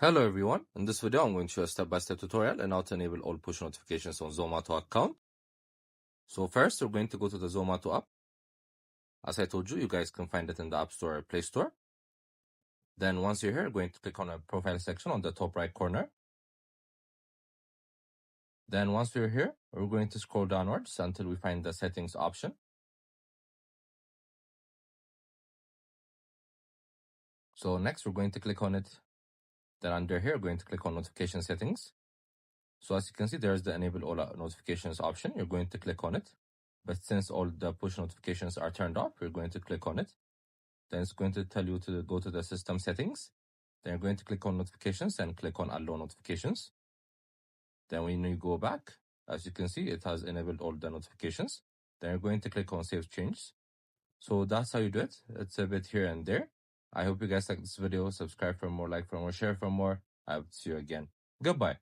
Hello everyone, in this video I'm going to show a step-by-step tutorial on how to enable all push notifications on Zomato account. So first we're going to go to the Zomato app. As I told you, you guys can find it in the App Store or Play Store. Then once you're here, you're going to click on a profile section on the top right corner. Then once we're here, we're going to scroll downwards until we find the settings option. So next we're going to click on it. Then under here, we're going to click on notification settings. So as you can see, there's the enable all notifications option. You're going to click on it. But since all the push notifications are turned off, you're going to click on it. Then it's going to tell you to go to the system settings. Then you're going to click on notifications and click on allow notifications. Then when you go back, as you can see, it has enabled all the notifications. Then you're going to click on save changes. So that's how you do it. It's a bit here and there. I hope you guys like this video. Subscribe for more, like for more, share for more. I hope to see you again. Goodbye.